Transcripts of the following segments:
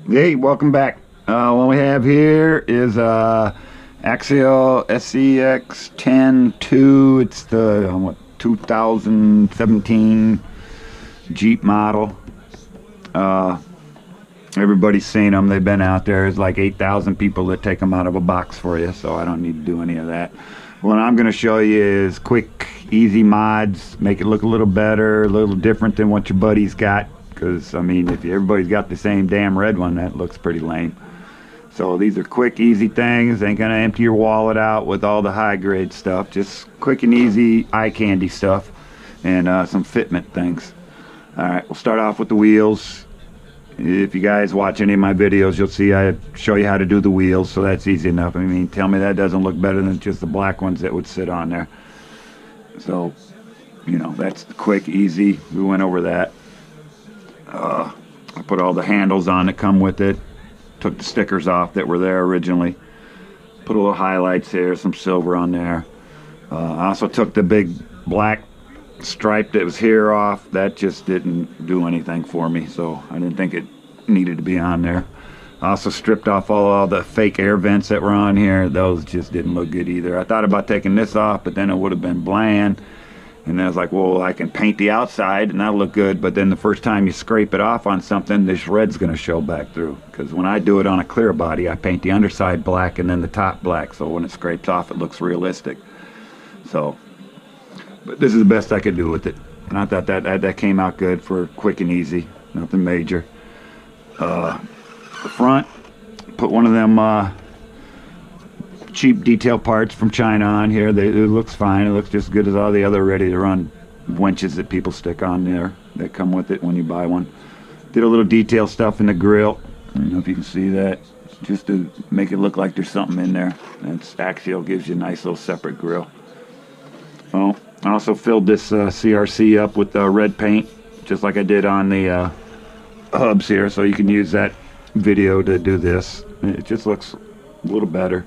Hey, welcome back. What we have here is Axial SXC10 2. It's the 2017 Jeep model. Everybody's seen them. They've been out there. There's like 8,000 people that take them out of a box for you, so I don't need to do any of that. What I'm going to show you is quick, easy mods. Make it look a little better, a little different than what your buddy's got. Because, I mean, if everybody's got the same damn red one, that looks pretty lame. So these are quick, easy things. Ain't gonna empty your wallet out with all the high-grade stuff. Just quick and easy eye candy stuff and some fitment things. Alright, we'll start off with the wheels. If you guys watch any of my videos, you'll see I show you how to do the wheels, so that's easy enough. I mean, tell me that doesn't look better than just the black ones that would sit on there. So, you know, that's quick, easy. We went over that. I put all the handles on that come with it. Took the stickers off that were there originally. Put a little highlights here, some silver on there. I also took the big black stripe that was here off. That just didn't do anything for me, so I didn't think it needed to be on there. I also stripped off all the fake air vents that were on here. Those just didn't look good either. I thought about taking this off, but then it would have been bland. And I was like, well, I can paint the outside and that'll look good, but then the first time you scrape it off on something, this red's going to show back through. Because when I do it on a clear body, I paint the underside black and then the top black, so when it scrapes off, it looks realistic. So, but this is the best I could do with it. And I thought that came out good for quick and easy, nothing major. The front, put one of them cheap detail parts from China on here. It looks fine. It looks just good as all the other ready-to-run winches that people stick on there that come with it when you buy one. Did a little detail stuff in the grill. I don't know if you can see that, just to make it look like there's something in there. That's Axial, gives you a nice little separate grill. Well, I also filled this CRC up with red paint, just like I did on the hubs here, so you can use that video to do this. It just looks a little better.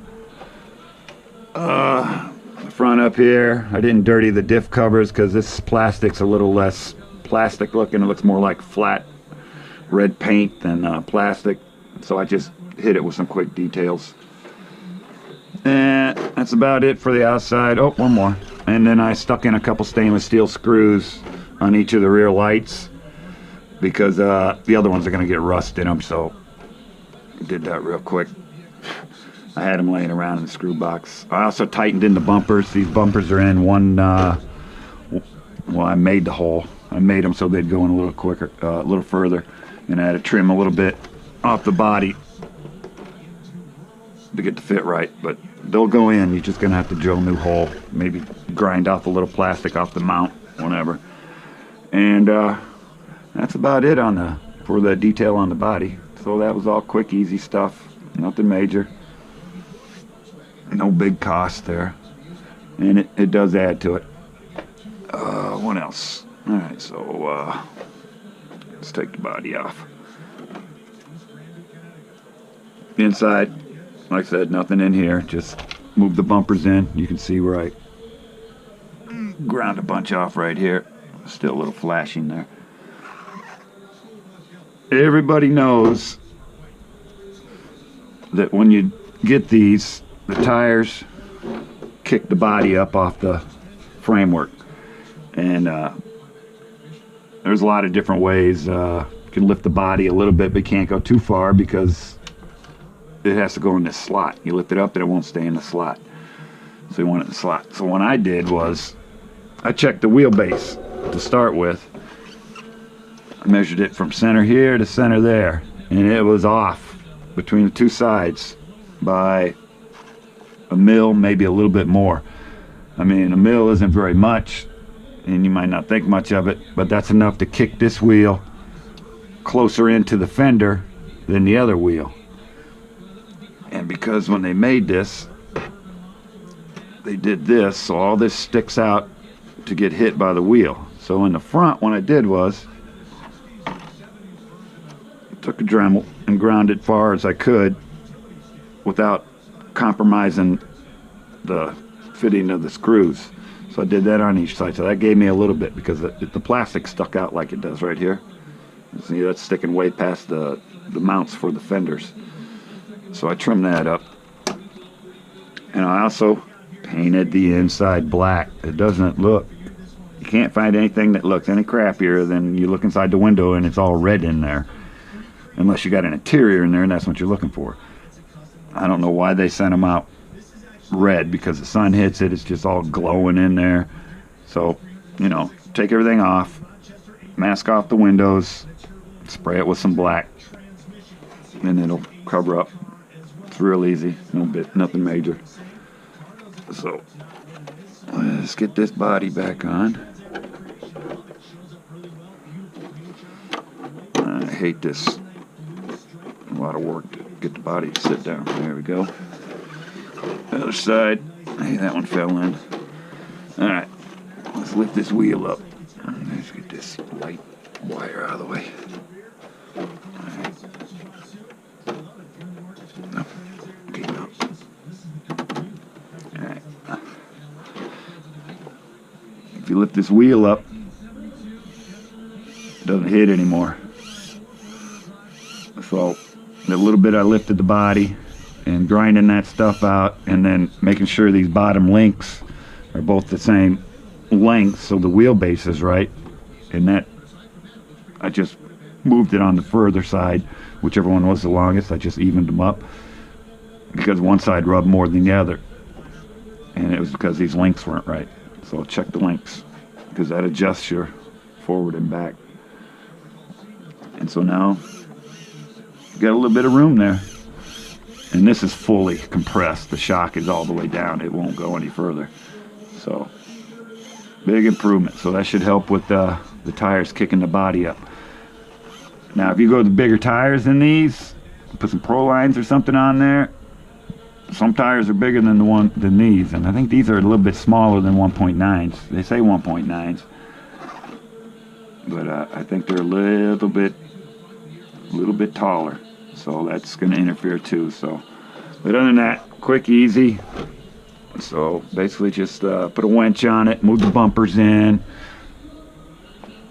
Front up here, I didn't dirty the diff covers because this plastic's a little less plastic looking. It looks more like flat red paint than plastic, so I just hit it with some quick details. And that's about it for the outside. Oh, one more. And then I stuck in a couple stainless steel screws on each of the rear lights because the other ones are going to get rust in them, so I did that real quick. I had them laying around in the screw box. I also tightened in the bumpers. These bumpers are in one, well, I made the hole. I made them so they'd go in a little quicker, a little further. And I had to trim a little bit off the body to get the fit right. But they'll go in. You're just going to have to drill a new hole. Maybe grind off a little plastic off the mount, whatever. And that's about it for the detail on the body. So that was all quick, easy stuff. Nothing major. No big cost there, and it does add to it. What else? Alright, so let's take the body off. Inside, like I said, nothing in here. Just move the bumpers in. You can see where I ground a bunch off right here. Still a little flashing there. Everybody knows that when you get these, the tires kick the body up off the framework, and there's a lot of different ways. You can lift the body a little bit, but you can't go too far because it has to go in this slot. You lift it up and it won't stay in the slot, so you want it in the slot. So what I did was I checked the wheelbase to start with. I measured it from center here to center there, and it was off between the two sides by a mil, maybe a little bit more. I mean, a mil isn't very much, and you might not think much of it, but that's enough to kick this wheel closer into the fender than the other wheel. And because when they made this, they did this, so all this sticks out to get hit by the wheel. So in the front, what I did was took a Dremel and ground it far as I could without compromising the fitting of the screws. So I did that on each side. So that gave me a little bit because the plastic stuck out like it does right here. See, that's sticking way past the the mounts for the fenders. So I trimmed that up. And I also painted the inside black. It doesn't look, you can't find anything that looks any crappier than you look inside the window and it's all red in there. Unless you got an interior in there and that's what you're looking for. I don't know why they sent them out red, because the sun hits it, it's just all glowing in there. So, you know, take everything off, mask off the windows, spray it with some black, and it'll cover up. It's real easy, nothing major. So let's get this body back on. I hate this. A lot of work to get the body to sit down. There we go. Other side. Hey, that one fell in. Alright, let's lift this wheel up. Let's get this light wire out of the way. Alright. No. Okay, no. Alright. If you lift this wheel up, it doesn't hit anymore. So, a little bit I lifted the body and grinding that stuff out, and then making sure these bottom links are both the same length so the wheelbase is right. And that, I just moved it on the further side, whichever one was the longest. I just evened them up because one side rubbed more than the other, and it was because these links weren't right. So check the links, because that adjusts your forward and back. And so now you got a little bit of room there. And this is fully compressed. The shock is all the way down. It won't go any further. So, big improvement. So that should help with the tires kicking the body up. Now, if you go to bigger tires than these, put some Pro Lines or something on there. Some tires are bigger than these, and I think these are a little bit smaller than 1.9s. They say 1.9s, but I think they're a little bit taller. So that's going to interfere too. So, but other than that, quick, easy. So basically just put a winch on it, move the bumpers in,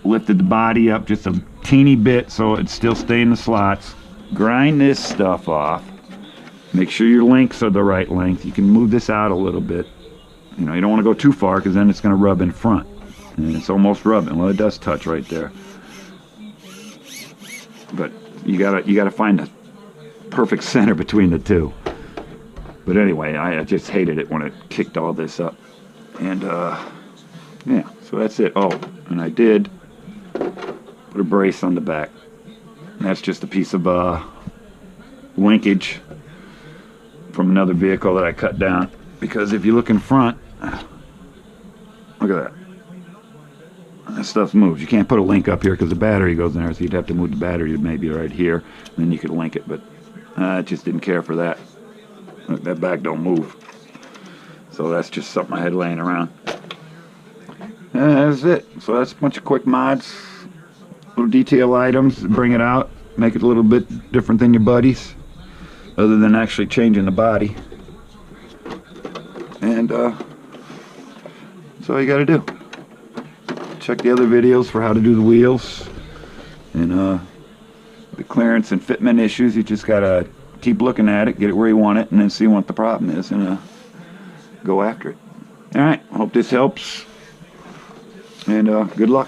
lifted the body up just a teeny bit so it's still stay in the slots. Grind this stuff off. Make sure your links are the right length. You can move this out a little bit. You know, you don't want to go too far, because then it's going to rub in front. And it's almost rubbing. Well, it does touch right there. But you gotta find the perfect center between the two. But anyway, I just hated it when it kicked all this up. And yeah, so that's it. Oh, and I did put a brace on the back. And that's just a piece of linkage from another vehicle that I cut down. Because if you look in front, look at that. That stuff moves. You can't put a link up here because the battery goes in there, so you'd have to move the battery maybe right here, and then you could link it. But I just didn't care for that. Look, that back don't move. So that's just something I had laying around. And that's it. So that's a bunch of quick mods, little detail items, bring it out, make it a little bit different than your buddies, other than actually changing the body. And that's all you got to do. Check the other videos for how to do the wheels and the clearance and fitment issues. You just gotta keep looking at it, get it where you want it, and then see what the problem is, and go after it. Alright, hope this helps, and good luck.